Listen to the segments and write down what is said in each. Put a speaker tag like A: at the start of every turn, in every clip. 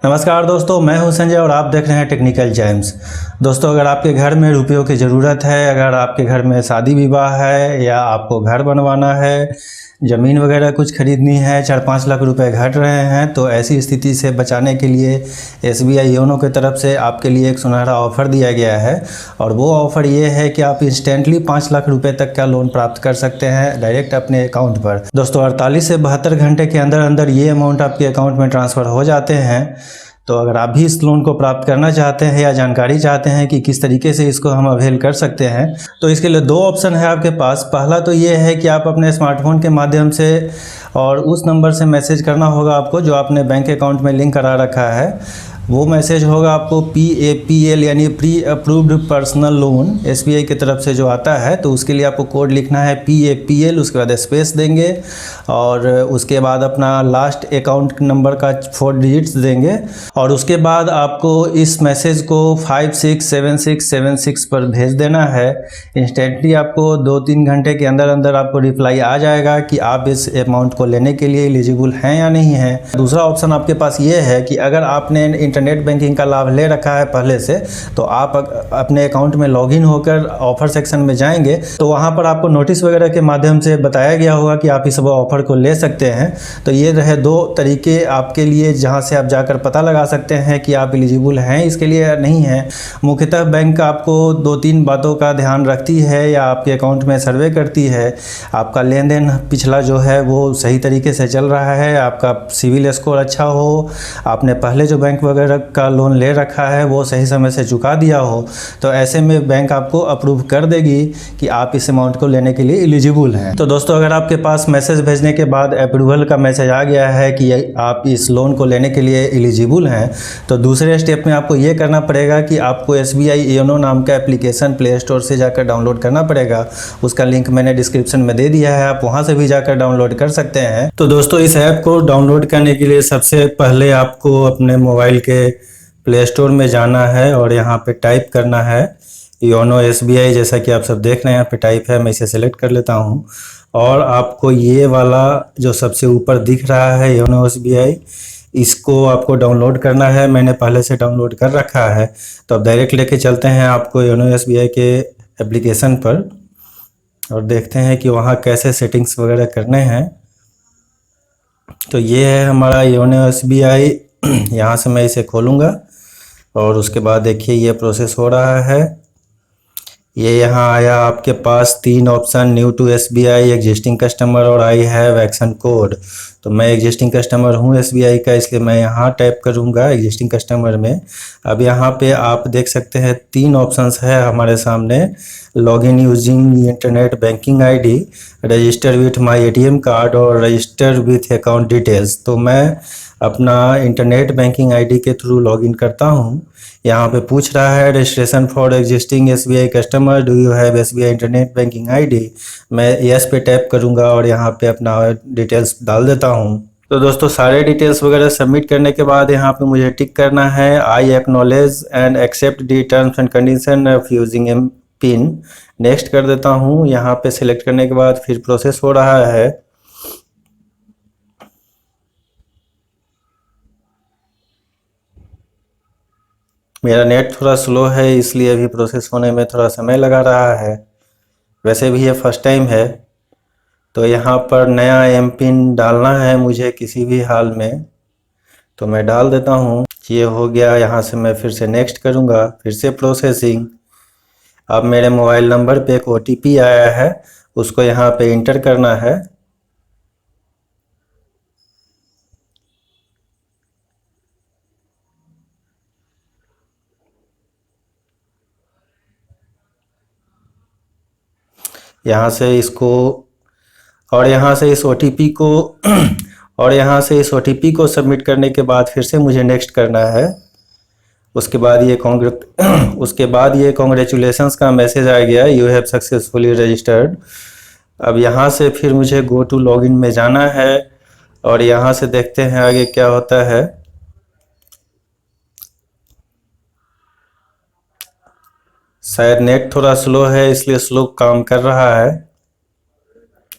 A: नमस्कार दोस्तों, मैं हूं संजय और आप देख रहे हैं टेक्निकल जेम्स। दोस्तों, अगर आपके घर में रुपयों की ज़रूरत है, अगर आपके घर में शादी विवाह है या आपको घर बनवाना है, ज़मीन वगैरह कुछ खरीदनी है, 4-5 लाख रुपए घट रहे हैं, तो ऐसी स्थिति से बचाने के लिए एसबीआई योनो की तरफ से आपके लिए एक सुनहरा ऑफ़र दिया गया है। और वो ऑफ़र ये है कि आप इंस्टेंटली 5 लाख रुपए तक का लोन प्राप्त कर सकते हैं डायरेक्ट अपने अकाउंट पर। दोस्तों, 48 से 72 घंटे के अंदर अंदर ये अमाउंट आपके अकाउंट में ट्रांसफ़र हो जाते हैं। तो अगर आप भी इस लोन को प्राप्त करना चाहते हैं या जानकारी चाहते हैं कि किस तरीके से इसको हम अवेल कर सकते हैं, तो इसके लिए दो ऑप्शन है आपके पास। पहला तो ये है कि आप अपने स्मार्टफोन के माध्यम से और उस नंबर से मैसेज करना होगा आपको जो आपने बैंक अकाउंट में लिंक करा रखा है। वो मैसेज होगा आपको PAPL यानी pre approved personal loan SBI की तरफ से जो आता है। तो उसके लिए आपको कोड लिखना है PAPL, उसके बाद स्पेस देंगे और उसके बाद अपना लास्ट अकाउंट नंबर का 4 डिजिट्स देंगे। और उसके बाद आपको इस मैसेज को 567676 पर भेज देना है। इंस्टेंटली आपको 2-3 घंटे के अंदर अंदर आपको रिप्लाई आ जाएगा कि आप इस अमाउंट को लेने के लिए एलिजिबल हैं या नहीं हैं। दूसरा ऑप्शन आपके पास ये है कि अगर आपने इंटरनेट बैंकिंग का लाभ ले रखा है पहले से, तो आप अपने अकाउंट में लॉगिन होकर ऑफ़र सेक्शन में जाएंगे तो वहाँ पर आपको नोटिस वगैरह के माध्यम से बताया गया होगा कि आप इस ऑफ़र को ले सकते हैं। तो ये रहे दो तरीके आपके लिए जहाँ से आप जाकर पता लगा सकते हैं कि आप एलिजिबल हैं इसके लिए या नहीं हैं। मुख्यतः बैंक आपको 2-3 बातों का ध्यान रखती है या आपके अकाउंट में सर्वे करती है। आपका लेन देन पिछला जो है वो सही तरीके से चल रहा है, आपका सिविल स्कोर अच्छा हो, आपने पहले जो बैंक वगैरह का लोन ले रखा है वो सही समय से चुका दिया हो, तो ऐसे में बैंक आपको अप्रूव कर देगी कि आप इस अमाउंट को लेने के लिए एलिजिबल हैं। तो दोस्तों, अगर आपके पास मैसेज भेजने के बाद अप्रूवल का मैसेज आ गया है कि आप इस लोन को लेने के लिए एलिजिबल हैं, तो दूसरे स्टेप में आपको ये करना पड़ेगा कि आपको SBI योनो नाम का एप्लीकेशन प्ले स्टोर से जाकर डाउनलोड करना पड़ेगा। उसका लिंक मैंने डिस्क्रिप्शन में दे दिया है, आप वहाँ से भी जाकर डाउनलोड कर सकते हैं। तो दोस्तों, इस ऐप को डाउनलोड करने के लिए सबसे पहले आपको अपने मोबाइल के प्ले स्टोर में जाना है और यहाँ पे टाइप करना है योनो SBI। जैसा कि आप सब देख रहे हैं यहाँ पे टाइप है, मैं इसे सेलेक्ट कर लेता हूँ। और आपको ये वाला जो सबसे ऊपर दिख रहा है योनो SBI, इसको आपको डाउनलोड करना है। मैंने पहले से डाउनलोड कर रखा है। तो अब डायरेक्ट लेके चलते हैं आपको योनो SBI के एप्लीकेशन पर और देखते हैं कि वहाँ कैसे सेटिंग्स वगैरह करने हैं। तो ये है हमारा योनो SBI। यहाँ से मैं इसे खोलूँगा और उसके बाद देखिए ये प्रोसेस हो रहा है। ये यहाँ आया आपके पास 3 option, new to SBI, existing customer और आई हैव एक्शन कोड। तो मैं एग्जिस्टिंग कस्टमर हूँ SBI का, इसलिए मैं यहाँ टाइप करूँगा एग्जिस्टिंग कस्टमर में। अब यहाँ पे आप देख सकते हैं 3 ऑप्शंस है हमारे सामने, login using internet banking ID, register with my ATM card और रजिस्टर विथ अकाउंट डिटेल्स। तो मैं अपना इंटरनेट बैंकिंग ID के थ्रू लॉगिन करता हूँ। यहाँ पे पूछ रहा है registration for existing SBI customer, do you have SBI internet banking ID। मैं यस पे टैप करूँगा और यहाँ पे अपना डिटेल्स डाल देता हूँ। तो दोस्तों, सारे डिटेल्स वगैरह सबमिट करने के बाद यहाँ पे मुझे टिक करना है I acknowledge and accept the terms and condition of using M PIN. Next कर देता हूँ। यहाँ पे सिलेक्ट करने के बाद फिर प्रोसेस हो रहा है। मेरा नेट थोड़ा स्लो है इसलिए अभी प्रोसेस होने में थोड़ा समय लगा रहा है। वैसे भी ये फर्स्ट टाइम है। तो यहाँ पर नया एम पिन डालना है मुझे किसी भी हाल में, तो मैं डाल देता हूँ। ये हो गया। यहाँ से मैं फिर से नेक्स्ट करूँगा, फिर से प्रोसेसिंग। अब मेरे मोबाइल नंबर पे एक OTP आया है, उसको यहाँ पे इंटर करना है। यहाँ से इसको और यहाँ से इस OTP को और यहाँ से इस OTP को सबमिट करने के बाद फिर से मुझे नेक्स्ट करना है। उसके बाद ये कॉन्ग्रेचुलेशंस का मैसेज आ गया, यू हैव सक्सेसफुली रजिस्टर्ड। अब यहाँ से फिर मुझे गो टू लॉगिन में जाना है और यहाँ से देखते हैं आगे क्या होता है। शायद नेट थोड़ा स्लो है इसलिए स्लो काम कर रहा है।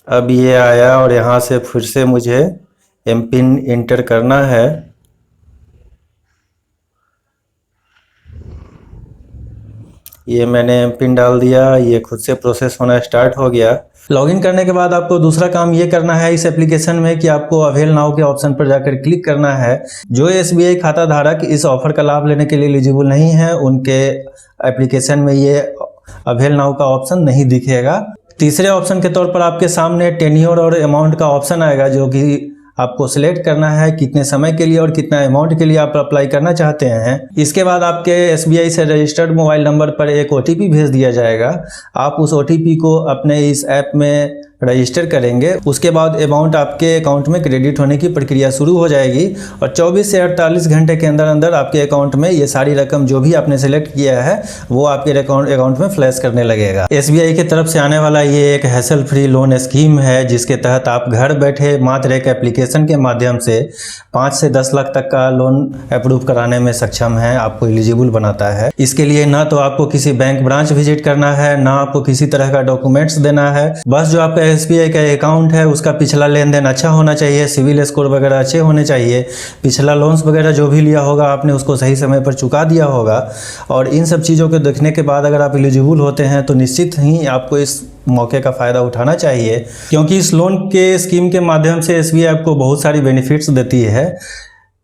A: अब ये आया और यहाँ से फिर से मुझे एम पिन इंटर करना है। ये मैंने पिन डाल दिया, ये खुद से प्रोसेस होना स्टार्ट हो गया। लॉगिन करने के बाद आपको दूसरा काम ये करना है इस एप्लीकेशन में कि आपको अवेल नाउ के ऑप्शन पर जाकर क्लिक करना है। जो SBI खाता धारक इस ऑफर का लाभ लेने के लिए एलिजिबल नहीं है, उनके एप्लीकेशन में ये अवेल नाउ का ऑप्शन नहीं दिखेगा। तीसरे ऑप्शन के तौर पर आपके सामने टेन्योर और अमाउंट का ऑप्शन आएगा, जो कि आपको सिलेक्ट करना है कितने समय के लिए और कितना अमाउंट के लिए आप अप्लाई करना चाहते हैं। इसके बाद आपके SBI से रजिस्टर्ड मोबाइल नंबर पर एक OTP भेज दिया जाएगा। आप उस OTP को अपने इस ऐप में रजिस्टर करेंगे। उसके बाद अमाउंट आपके अकाउंट में क्रेडिट होने की प्रक्रिया शुरू हो जाएगी और 24 से 48 घंटे के अंदर अंदर आपके अकाउंट में ये सारी रकम जो भी आपने सेलेक्ट किया है वो आपके अकाउंट में फ्लैश करने लगेगा। SBI की तरफ से आने वाला ये एक हैसल फ्री लोन स्कीम है, जिसके तहत आप घर बैठे मात्र एक एप्लीकेशन के माध्यम से 5 से 10 लाख तक का लोन अप्रूव कराने में सक्षम है, आपको एलिजिबल बनाता है। इसके लिए ना तो आपको किसी बैंक ब्रांच विजिट करना है, ना आपको किसी तरह का डॉक्यूमेंट्स देना है। बस जो आपका SBI का अकाउंट है उसका पिछला लेन देन अच्छा होना चाहिए, सिविल स्कोर वगैरह अच्छे होने चाहिए, पिछला लोन्स वगैरह जो भी लिया होगा आपने उसको सही समय पर चुका दिया होगा। और इन सब चीज़ों को देखने के बाद अगर आप एलिजिबल होते हैं तो निश्चित ही आपको इस मौके का फ़ायदा उठाना चाहिए, क्योंकि इस लोन के स्कीम के माध्यम से SBI आपको बहुत सारी बेनिफिट्स देती है।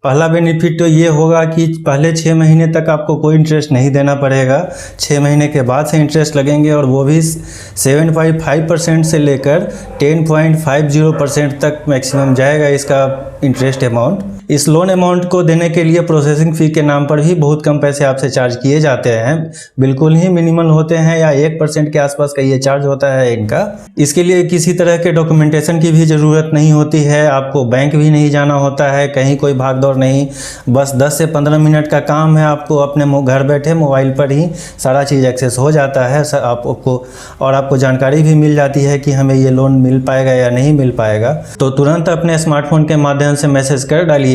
A: पहला बेनिफिट तो ये होगा कि पहले 6 महीने तक आपको कोई इंटरेस्ट नहीं देना पड़ेगा। 6 महीने के बाद से इंटरेस्ट लगेंगे और वो भी 7.5% से लेकर 10.50% तक मैक्सिमम जाएगा इसका इंटरेस्ट अमाउंट। इस लोन अमाउंट को देने के लिए प्रोसेसिंग फ़ी के नाम पर भी बहुत कम पैसे आपसे चार्ज किए जाते हैं, बिल्कुल ही मिनिमल होते हैं या 1% के आसपास का ये चार्ज होता है इनका। इसके लिए किसी तरह के डॉक्यूमेंटेशन की भी ज़रूरत नहीं होती है, आपको बैंक भी नहीं जाना होता है, कहीं कोई भाग दौड़ नहीं। बस 10 से 15 मिनट का काम है, आपको अपने घर बैठे मोबाइल पर ही सारा चीज़ एक्सेस हो जाता है आपको जानकारी भी मिल जाती है कि हमें ये लोन मिल पाएगा या नहीं मिल पाएगा। तो तुरंत अपने स्मार्टफोन के माध्यम से मैसेज कर डालिए।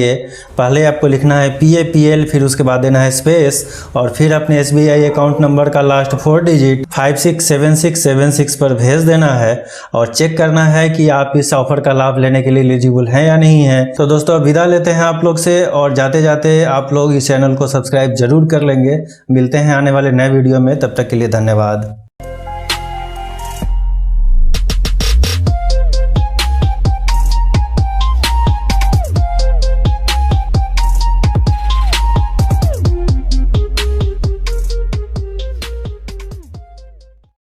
A: पहले आपको लिखना है PAPL, फिर उसके बाद देना है स्पेस और फिर अपने SBI अकाउंट नंबर का लास्ट 4 डिजिट 567676 पर भेज देना है और चेक करना है कि आप इस ऑफर का लाभ लेने के लिए एलिजिबल हैं या नहीं है। तो दोस्तों अब विदा लेते हैं आप लोग से, और जाते जाते आप लोग इस चैनल को सब्सक्राइब जरूर कर लेंगे। मिलते हैं आने वाले नए वीडियो में, तब तक के लिए धन्यवाद।